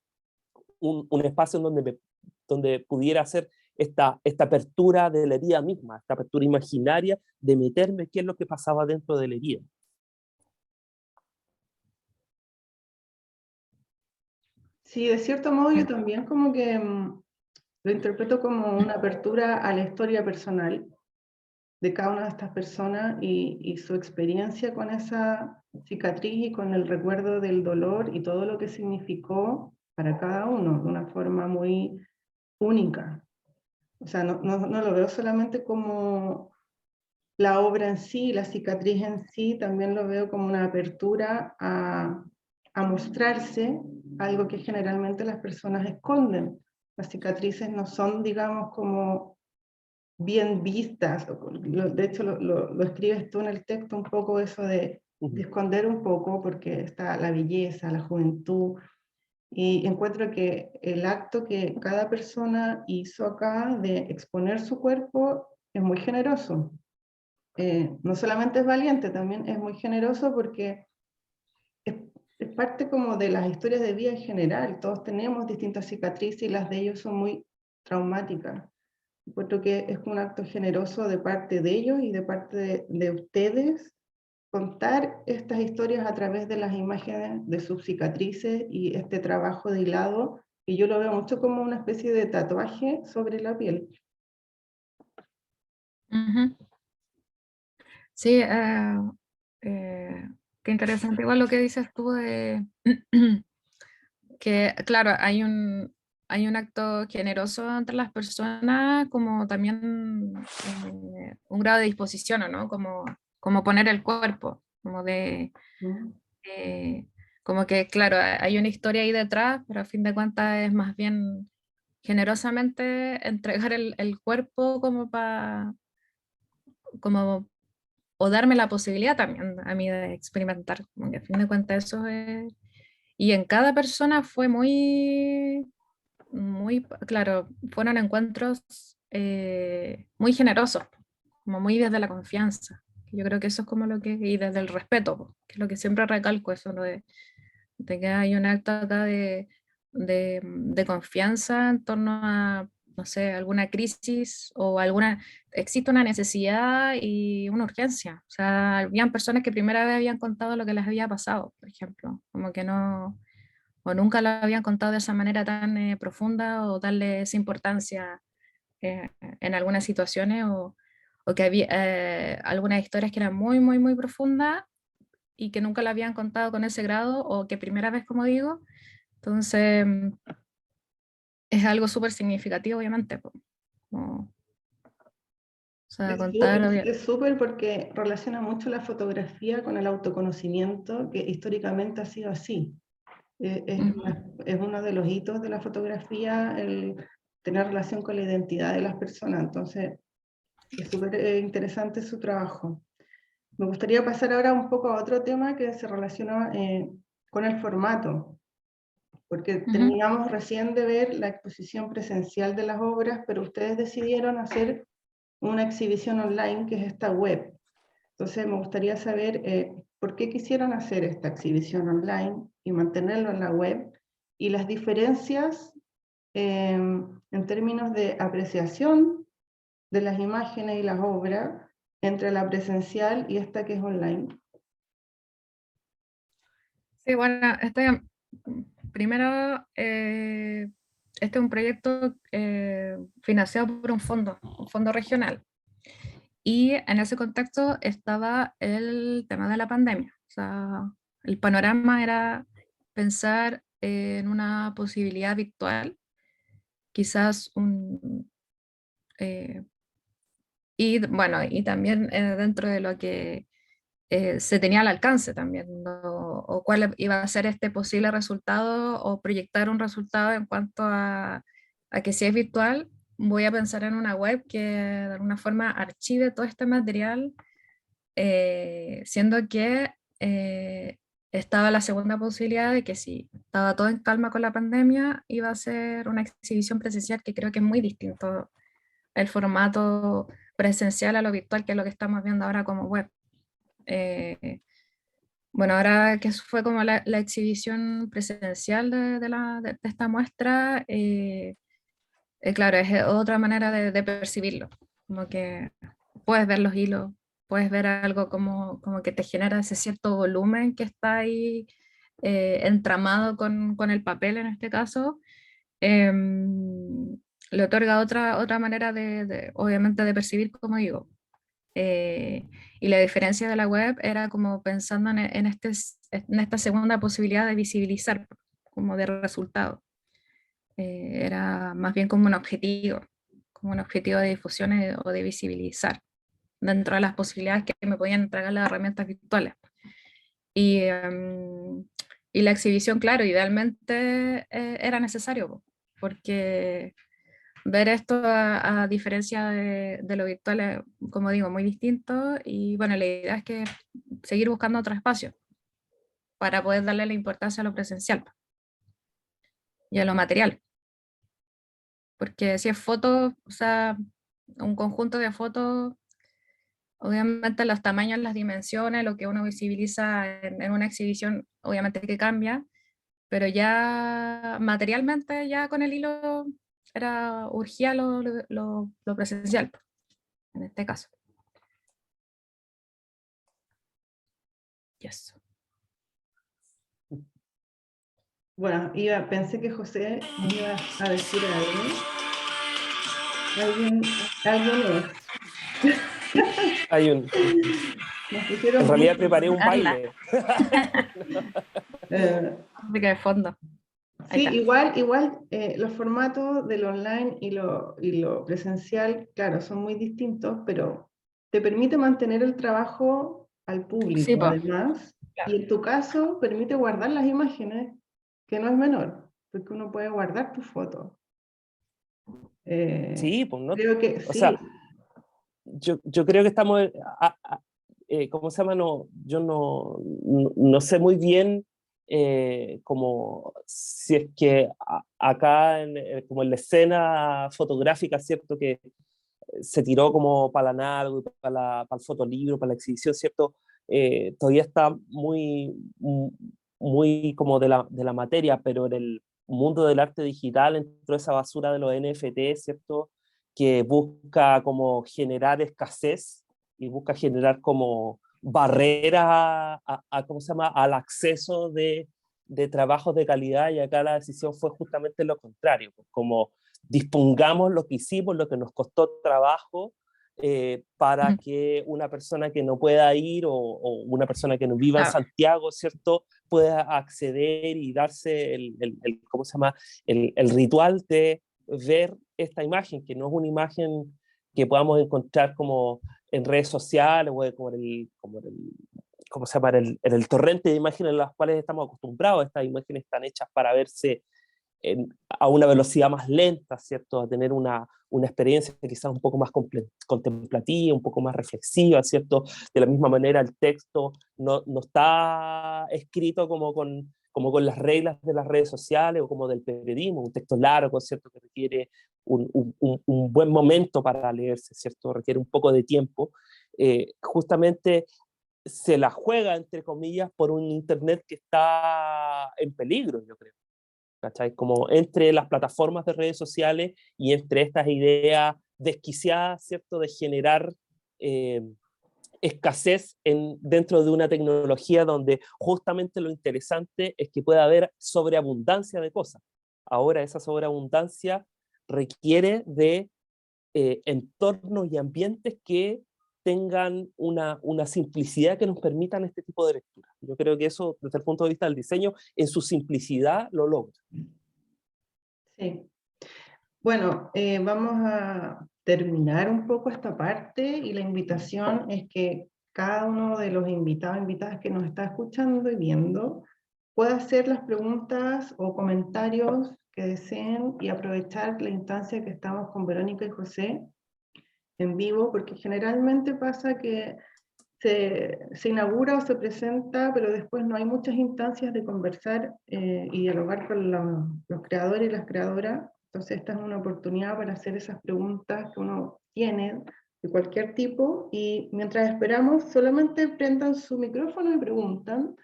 un espacio en donde pudiera hacer esta apertura de la herida misma, esta apertura imaginaria de meterme qué es lo que pasaba dentro de la herida. Sí, de cierto modo yo también como que lo interpreto como una apertura a la historia personal de cada una de estas personas y su experiencia con esa cicatriz y con el recuerdo del dolor y todo lo que significó para cada uno de una forma muy única. O sea, no lo veo solamente como la obra en sí, la cicatriz en sí, también lo veo como una apertura a mostrarse algo que generalmente las personas esconden. Las cicatrices no son, digamos, como bien vistas. De hecho, lo escribes tú en el texto un poco eso de esconder un poco, porque está la belleza, la juventud, y encuentro que el acto que cada persona hizo acá de exponer su cuerpo es muy generoso. No solamente es valiente, también es muy generoso porque es parte como de las historias de vida en general. Todos tenemos distintas cicatrices y las de ellos son muy traumáticas. Encuentro que es un acto generoso de parte de ellos y de parte de ustedes contar estas historias a través de las imágenes de sus cicatrices y este trabajo de hilado, y yo lo veo mucho como una especie de tatuaje sobre la piel. Sí, qué interesante igual lo que dices tú de que, claro, hay un acto generoso entre las personas, como también un grado de disposición, ¿no? Como poner el cuerpo, como como que, claro, hay una historia ahí detrás, pero a fin de cuentas es más bien generosamente entregar el cuerpo como o darme la posibilidad también a mí de experimentar, como que a fin de cuentas eso es... Y en cada persona fue muy, claro, fueron encuentros muy generosos, como muy desde la confianza. Yo creo que eso es como lo que, y desde el respeto, que es lo que siempre recalco, eso, ¿no? De que hay un acto acá de confianza en torno a, no sé, alguna crisis o existe una necesidad y una urgencia. O sea, habían personas que primera vez habían contado lo que les había pasado, por ejemplo, como que no, o nunca lo habían contado de esa manera tan profunda o darle esa importancia en algunas situaciones o que había algunas historias que eran muy, muy, muy profundas y que nunca la habían contado con ese grado o que primera vez, como digo. Entonces, es algo súper significativo, obviamente. O sea, contar... Es súper porque relaciona mucho la fotografía con el autoconocimiento, que históricamente ha sido así. Es uno de los hitos de la fotografía el tener relación con la identidad de las personas. Entonces, es súper interesante su trabajo. Me gustaría pasar ahora un poco a otro tema que se relaciona con el formato, porque terminamos recién de ver la exposición presencial de las obras, pero ustedes decidieron hacer una exhibición online, que es esta web. Entonces me gustaría saber por qué quisieron hacer esta exhibición online y mantenerlo en la web, y las diferencias en términos de apreciación de las imágenes y las obras entre la presencial y esta que es online. Sí, bueno, primero, este es un proyecto financiado por un fondo regional. Y en ese contexto estaba el tema de la pandemia. O sea, el panorama era pensar en una posibilidad virtual, quizás y bueno, y también dentro de lo que se tenía al alcance también, o cuál iba a ser este posible resultado o proyectar un resultado en cuanto a que si es virtual, voy a pensar en una web que de alguna forma archive todo este material, siendo que estaba la segunda posibilidad de que si estaba todo en calma con la pandemia, iba a ser una exhibición presencial, que creo que es muy distinto el formato presencial a lo virtual, que es lo que estamos viendo ahora como web. Eh, bueno, ahora que fue como la exhibición presencial de esta muestra, claro, es otra manera de percibirlo, como que puedes ver los hilos, puedes ver algo como que te genera ese cierto volumen que está ahí entramado con el papel en este caso. Le otorga otra manera obviamente, de percibir, como digo. Y la diferencia de la web era como pensando en esta segunda posibilidad de visibilizar, como de resultado. Era más bien como un objetivo de difusión o de visibilizar dentro de las posibilidades que me podían entregar las herramientas virtuales. Y, y la exhibición, claro, idealmente era necesario, porque ver esto a diferencia de lo virtual es, como digo, muy distinto, y bueno, la idea es que seguir buscando otro espacio para poder darle la importancia a lo presencial y a lo material, porque si es foto, o sea, un conjunto de fotos, obviamente los tamaños, las dimensiones, lo que uno visibiliza en una exhibición, obviamente que cambia, pero ya materialmente, ya con el hilo, urgía lo presencial, en este caso. Yes. Bueno, pensé que José me iba a decir algo. Alguien es. Hay un, Nos pusieron en realidad música. preparé un Carla. baile. Música de fondo. Ahí Sí, está. igual los formatos del online y lo presencial, claro, son muy distintos, pero te permite mantener el trabajo al Sí, público, pues. además, y en tu caso permite guardar las imágenes, que no es menor, porque uno puede guardar tu foto. Sí, pues no. Creo que O sea, sí. yo creo que estamos, ¿cómo se llama? No, yo no sé muy bien como si es que acá, como en la escena fotográfica, ¿cierto? Que se tiró como para el análogo, para el fotolibro, para la exhibición, ¿cierto? Todavía está muy como de la materia, pero en el mundo del arte digital entró esa basura de los NFT, ¿cierto? Que busca como generar escasez y busca generar como barreras ¿cómo se llama? Al acceso de trabajos de calidad, y acá la decisión fue justamente lo contrario, pues como dispongamos lo que hicimos, lo que nos costó trabajo, para que una persona que no pueda ir o una persona que no viva en Claro. Santiago, ¿cierto?, pueda acceder y darse ¿cómo se llama?, el ritual de ver esta imagen, que no es una imagen que podamos encontrar como en redes sociales o como ¿cómo se llama?, en el torrente de imágenes en las cuales estamos acostumbrados. Estas imágenes están hechas para verse a una velocidad más lenta, ¿cierto? A tener una experiencia quizás un poco más contemplativa, un poco más reflexiva, ¿cierto? De la misma manera, el texto no está escrito como con las reglas de las redes sociales o como del periodismo, un texto largo, ¿cierto? Que requiere un buen momento para leerse, ¿cierto? Requiere un poco de tiempo. Justamente se la juega, entre comillas, por un Internet que está en peligro, yo creo. ¿Cachai? Como entre las plataformas de redes sociales y entre estas ideas desquiciadas, ¿cierto? De generar escasez dentro de una tecnología donde justamente lo interesante es que puede haber sobreabundancia de cosas. Ahora esa sobreabundancia requiere de entornos y ambientes que tengan una simplicidad que nos permitan este tipo de lectura. Yo creo que eso, desde el punto de vista del diseño, en su simplicidad lo logra. Sí. Bueno, vamos a terminar un poco esta parte y la invitación es que cada uno de los invitados, invitadas que nos está escuchando y viendo, pueda hacer las preguntas o comentarios que deseen y aprovechar la instancia que estamos con Verónica y José en vivo, porque generalmente pasa que se inaugura o se presenta, pero después no hay muchas instancias de conversar y dialogar con los creadores y las creadoras. Entonces esta es una oportunidad para hacer esas preguntas que uno tiene de cualquier tipo, y mientras esperamos solamente prendan su micrófono y preguntan.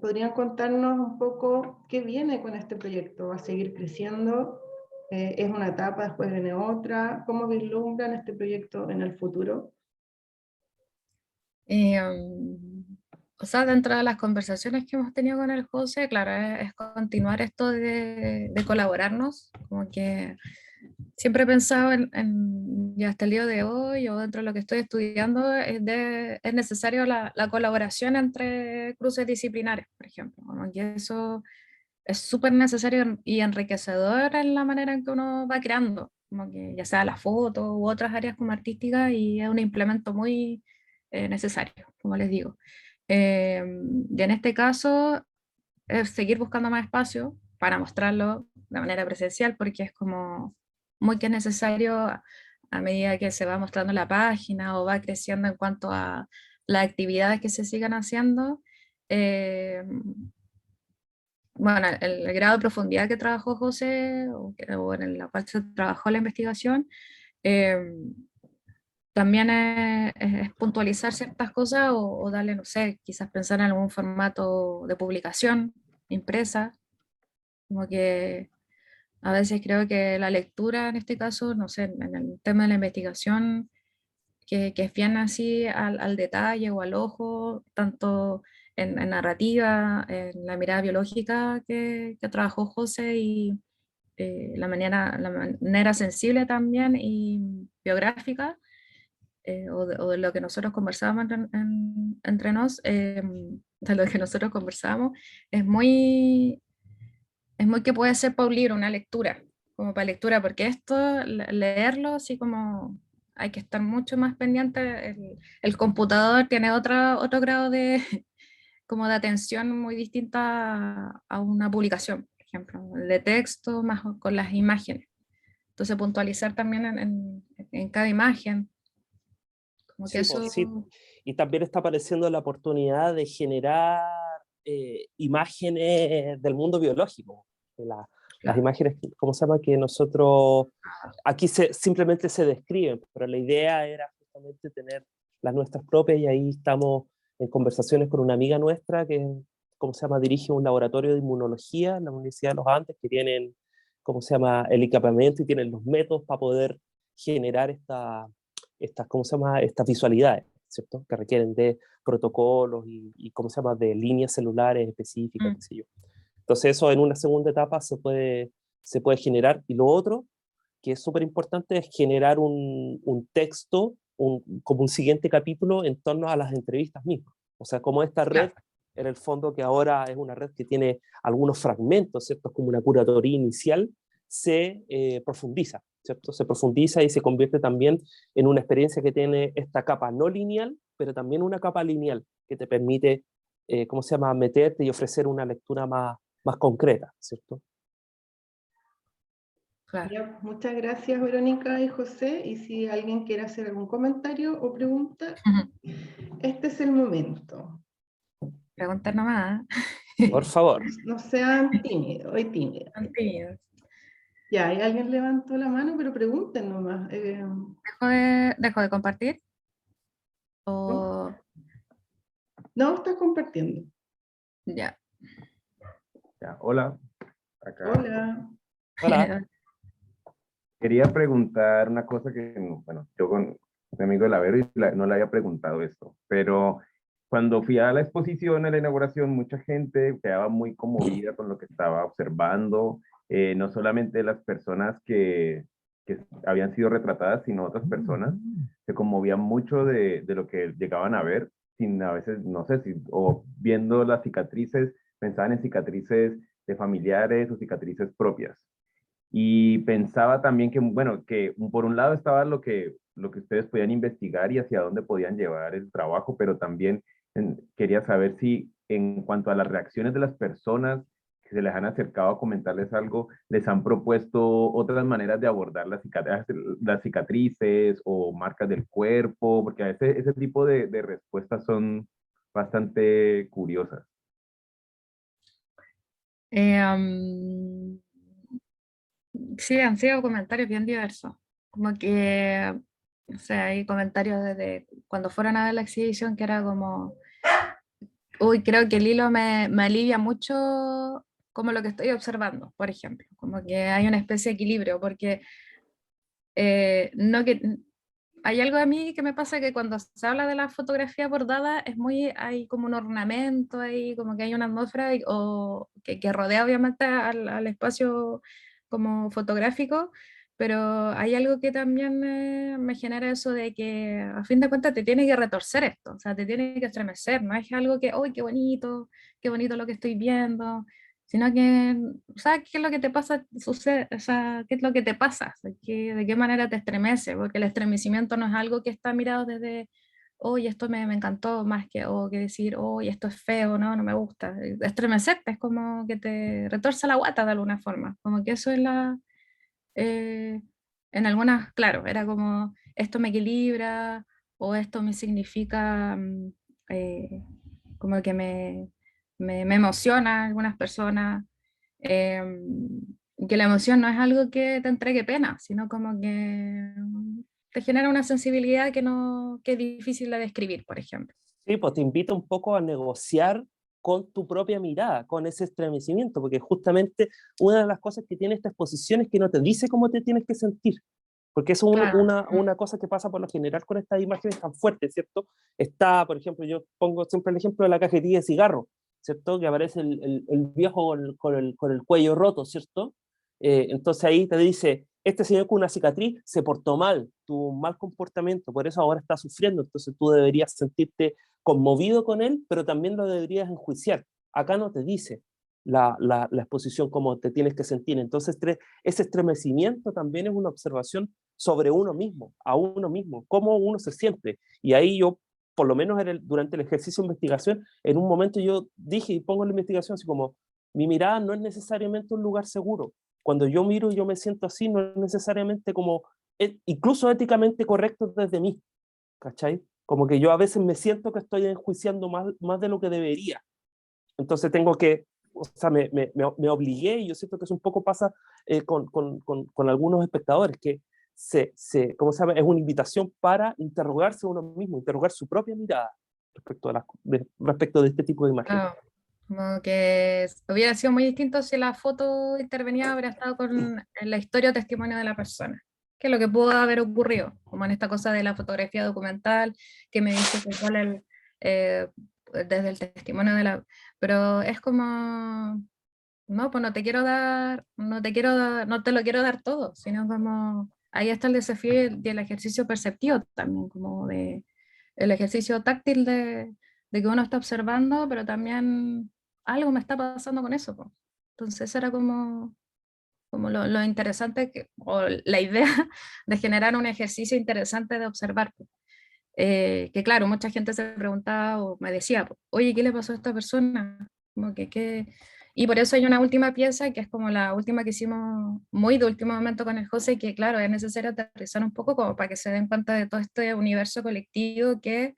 ¿Podrían contarnos un poco qué viene con este proyecto? ¿Va a seguir creciendo? ¿Es una etapa, después viene otra? ¿Cómo vislumbran este proyecto en el futuro? O sea, dentro de las conversaciones que hemos tenido con el José, claro, es continuar esto de colaborarnos, como que siempre he pensado y hasta el día de hoy, o dentro de lo que estoy estudiando, es necesario la colaboración entre cruces disciplinares, por ejemplo, como que eso es súper necesario y enriquecedor en la manera en que uno va creando, como que ya sea la foto u otras áreas como artística, y es un implemento muy necesario, como les digo. Y en este caso, es seguir buscando más espacio para mostrarlo de manera presencial, porque es como muy que es necesario a medida que se va mostrando la página o va creciendo en cuanto a las actividades que se sigan haciendo. eh, bueno, el grado de profundidad que trabajó José, o en la cual se trabajó la investigación, eh, también es puntualizar ciertas cosas o darle, no sé, quizás pensar en algún formato de publicación impresa, como que a veces creo que la lectura en este caso, no sé, en el tema de la investigación, que es bien así al detalle o al ojo, tanto en narrativa, en la mirada biológica que trabajó José, y la manera sensible también y biográfica, o de lo que nosotros conversábamos entre nos, de lo que nosotros conversábamos, es muy que puede ser para un libro, una lectura, como para lectura, porque esto, leerlo, así como hay que estar mucho más pendiente, el computador tiene otro grado de, como de atención muy distinta a una publicación, por ejemplo, el de texto más con las imágenes. Entonces puntualizar también en cada imagen, como que Sí, pues, eso... sí. Y también está apareciendo la oportunidad de generar imágenes del mundo biológico. Las Claro. imágenes, ¿cómo se llama? Que nosotros aquí simplemente se describen, pero la idea era justamente tener las nuestras propias, y ahí estamos en conversaciones con una amiga nuestra que, ¿cómo se llama? Dirige un laboratorio de inmunología en la Universidad de los Andes, que tienen, ¿cómo se llama? El equipamiento y tienen los métodos para poder generar ¿cómo se llama? Estas visualidades, ¿cierto? Que requieren de protocolos y ¿cómo se llama? De líneas celulares específicas, qué sé yo. Entonces eso en una segunda etapa se puede generar. Y lo otro, que es súper importante, es generar un texto, como un siguiente capítulo en torno a las entrevistas mismas. O sea, como esta red, Claro. en el fondo, que ahora es una red que tiene algunos fragmentos, ¿cierto? Como una curatoría inicial, se profundiza, ¿cierto? Se profundiza y se convierte también en una experiencia que tiene esta capa no lineal, pero también una capa lineal que te permite, ¿cómo se llama?, meterte y ofrecer una lectura más concreta, ¿cierto? Claro. Ya, muchas gracias, Verónica y José. Y si alguien quiere hacer algún comentario o pregunta, este es el momento. Preguntar nomás. Por favor. No sean tímidos y tímidas. Son tímidos. Ya, y alguien levantó la mano, pero pregunten nomás. Dejo de compartir? ¿No? O No, estás compartiendo. ya. Ya, hola, acá. Hola. Hola. Quería preguntar una cosa que, bueno, yo mi amigo de la Vero, y no le había preguntado esto, pero cuando fui a la exposición, a la inauguración, mucha gente quedaba muy conmovida con lo que estaba observando, no solamente las personas que habían sido retratadas, sino otras personas se conmovían mucho de lo que llegaban a ver, sin a veces, no sé, si, o viendo las cicatrices, pensaban en cicatrices de familiares o cicatrices propias. Y pensaba también que, bueno, que por un lado estaba lo que ustedes podían investigar y hacia dónde podían llevar el trabajo, pero también quería saber si en cuanto a las reacciones de las personas que se les han acercado a comentarles algo, les han propuesto otras maneras de abordar las cicatrices o marcas del cuerpo, porque a veces ese tipo de respuestas son bastante curiosas. Eh, Sí, han sido comentarios bien diversos. Como que, o sea, hay comentarios desde cuando fueron a ver la exhibición que era como, uy, creo que el hilo me alivia mucho como lo que estoy observando, por ejemplo. Como que hay una especie de equilibrio, porque no que hay algo a mí que me pasa que cuando se habla de la fotografía bordada es muy, hay como un ornamento, hay como que hay una atmósfera o que rodea obviamente al espacio como fotográfico, pero hay algo que también me genera eso de que a fin de cuentas te tiene que retorcer esto, o sea, te tiene que estremecer, no es algo que, uy, qué bonito lo que estoy viendo, sino que, ¿sabes qué es lo que te pasa? Sucede, o sea, ¿qué es lo que te pasa? O sea, ¿de qué manera te estremece? Porque el estremecimiento no es algo que está mirado desde, oye, esto me encantó, más que, o que decir, oye, esto es feo, no me gusta. Estremecerte es como que te retorce la guata de alguna forma, como que eso es eh, en algunas, claro, era como, esto me equilibra, o esto me significa, como que me emociona a algunas personas, que la emoción no es algo que te entregue pena, sino como que te genera una sensibilidad que, no, que es difícil de describir, por ejemplo. Sí, pues te invita un poco a negociar con tu propia mirada, con ese estremecimiento, porque justamente una de las cosas que tiene esta exposición es que no te dice cómo te tienes que sentir, porque eso es Claro. una cosa que pasa por lo general con estas imágenes tan fuertes, ¿cierto? Está, por ejemplo, yo pongo siempre el ejemplo de la cajetilla de cigarro, ¿cierto? Que aparece el viejo con el cuello roto, ¿cierto? Entonces ahí te dice, este señor con una cicatriz se portó mal, tuvo un mal comportamiento, por eso ahora está sufriendo, entonces tú deberías sentirte conmovido con él, pero también lo deberías enjuiciar. Acá no te dice la exposición cómo te tienes que sentir, entonces ese estremecimiento también es una observación sobre uno mismo, a uno mismo, cómo uno se siente. Y ahí yo, por lo menos durante el ejercicio de investigación, en un momento yo dije y pongo en la investigación así como, mi mirada no es necesariamente un lugar seguro. Cuando yo miro y yo me siento así, no es necesariamente como, incluso éticamente correcto desde mí, ¿cachai? Como que yo a veces me siento que estoy enjuiciando más de lo que debería. Entonces tengo que, o sea, me obligué, y yo siento que eso un poco pasa con algunos espectadores, que ¿cómo se llama? Es una invitación para interrogarse uno mismo, interrogar su propia mirada respecto de este tipo de imágenes. Claro. Como que hubiera sido muy distinto si la foto intervenía hubiera estado con la historia o testimonio de la persona, que es lo que pudo haber ocurrido, como en esta cosa de la fotografía documental, que me dice que igual eh, desde el testimonio de la... Pero es como, no, pues no te quiero dar, no te lo quiero dar todo, sino como, ahí está el desafío y el ejercicio perceptivo también, como de el ejercicio táctil de que uno está observando, pero también algo me está pasando con eso, po. Entonces era como lo interesante, o la idea de generar un ejercicio interesante de observar, po. Que claro, mucha gente se preguntaba o me decía, po, oye, ¿qué le pasó a esta persona? Como que... Y por eso hay una última pieza, que es como la última que hicimos muy de último momento con el José, que claro, es necesario aterrizar un poco como para que se den cuenta de todo este universo colectivo que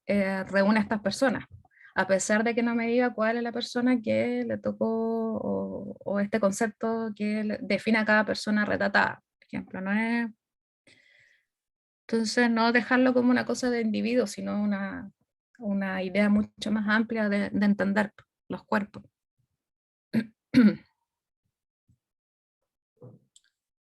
reúne a estas personas, a pesar de que no me diga cuál es la persona que le tocó o este concepto que define a cada persona retratada, por ejemplo, no es... Entonces, no dejarlo como una cosa de individuo, sino una idea mucho más amplia de entender los cuerpos.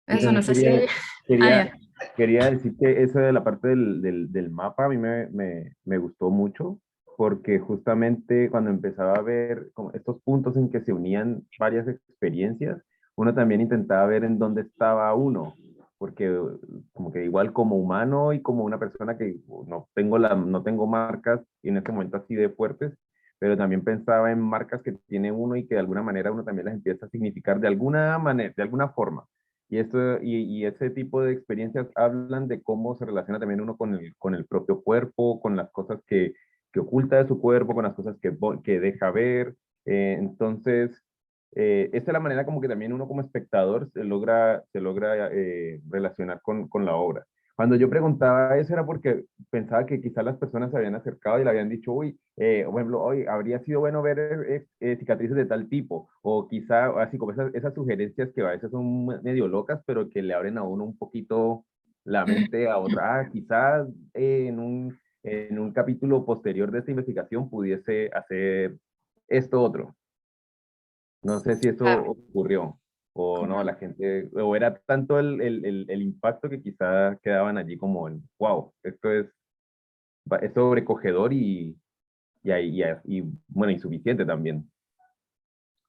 Eso no sé si... Quería, Ah, ya. quería decir que eso de la parte del mapa a mí me gustó mucho, porque justamente cuando empezaba a ver como estos puntos en que se unían varias experiencias, uno también intentaba ver en dónde estaba uno, porque como que igual como humano y como una persona que no tengo marcas en este momento así de fuertes, pero también pensaba en marcas que tiene uno y que de alguna manera uno también las empieza a significar de alguna manera, de alguna forma. Y ese tipo de experiencias hablan de cómo se relaciona también uno con el propio cuerpo, con las cosas que oculta de su cuerpo, con las cosas que deja ver. Entonces, esta es la manera como que también uno como espectador se logra relacionar con la obra. Cuando yo preguntaba eso era porque pensaba que quizás las personas se habían acercado y le habían dicho, uy, por ejemplo, hoy habría sido bueno ver cicatrices de tal tipo, o quizá así como esas sugerencias que a veces son medio locas, pero que le abren a uno un poquito la mente a otra. Quizás en un capítulo posterior de esta investigación pudiese hacer esto otro. No sé si eso Claro, ocurrió o no, la gente, o era tanto el impacto que quizá quedaban allí como el, wow, es sobrecogedor y bueno, insuficiente también.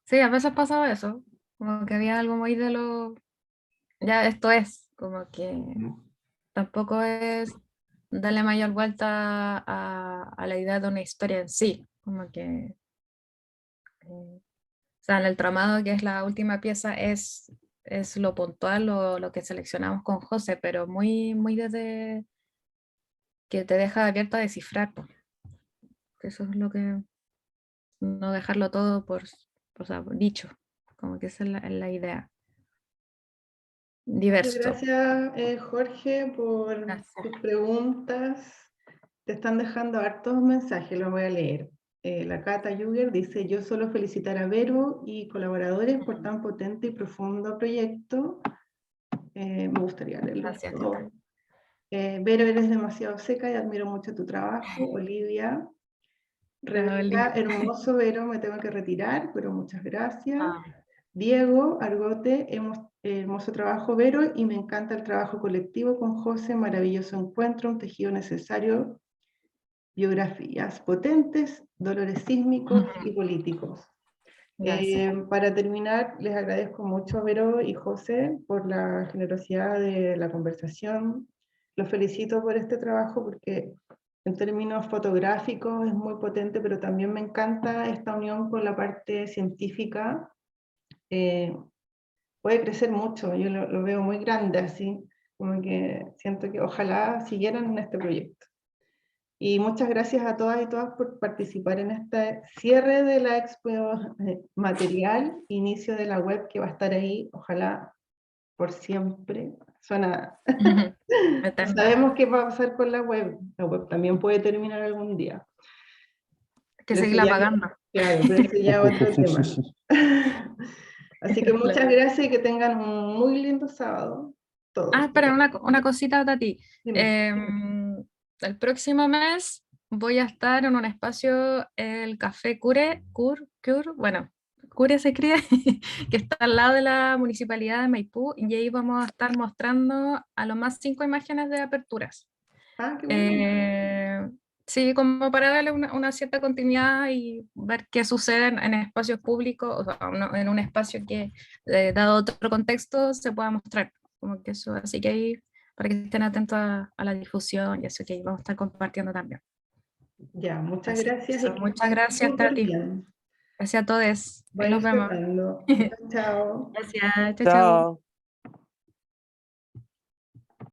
sí, a veces pasaba eso, como que había algo muy de lo, ya esto es, como que Ujú. tampoco es darle mayor vuelta a la idea de una historia en sí, como que, o sea, en el tramado, que es la última pieza, es lo puntual, lo que seleccionamos con José, pero muy, muy desde que te deja abierto a descifrar, pues. Eso es lo que, no dejarlo todo o sea, dicho, como que esa es la idea. Muchas Diverso. gracias, Jorge, por Gracias. tus preguntas. Te están dejando hartos mensajes, los voy a leer. La Cata Yuger dice, yo solo felicitar a Vero y colaboradores por tan potente y profundo proyecto. Me gustaría leerlos Gracias, todos. Cata. Vero, eres demasiado seca y admiro mucho tu trabajo. Olivia. La Oli. Rebeca, hermoso, Vero, me tengo que retirar, pero muchas gracias. Ah, Diego, Argote, hermoso trabajo, Vero, y me encanta el trabajo colectivo con José, maravilloso encuentro, un tejido necesario, biografías potentes, dolores sísmicos y políticos. gracias. Para terminar, les agradezco mucho a Vero y José por la generosidad de la conversación. Los felicito por este trabajo porque en términos fotográficos es muy potente, pero también me encanta esta unión con la parte científica. Eh, Puede crecer mucho, yo lo veo muy grande así, como que siento que ojalá siguieran en este proyecto. Y muchas gracias a todas y todas por participar en este cierre de la expo material, inicio de la web que va a estar ahí, ojalá por siempre. Suena, no Eterno. sabemos qué va a pasar con la web también puede terminar algún día. Hay que Pero eso seguirla ya, pagando. claro, pero eso ya es otro tema. Así que muchas Claro. gracias y que tengan un muy lindo sábado, Ah, todos. espera, una cosita, Tati. Dime. El próximo mes voy a estar en un espacio, el Café bueno, Cure se escribe, que está al lado de la Municipalidad de Maipú, y ahí vamos a estar mostrando a lo más 5 imágenes de aperturas. Ah, qué bueno. Eh, sí, como para darle una cierta continuidad y ver qué sucede en espacios públicos, o sea, en un espacio que, dado otro contexto, se pueda mostrar. Como que eso, así que ahí, para que estén atentos a la difusión y eso que ahí vamos a estar compartiendo también. Ya, muchas Así que gracias y eso, que muchas estén gracias, súper Tati. bien. Gracias a todos. Voy Ahí a ir nos vemos. cerrando. Chao. Gracias, chao, chao. Chao.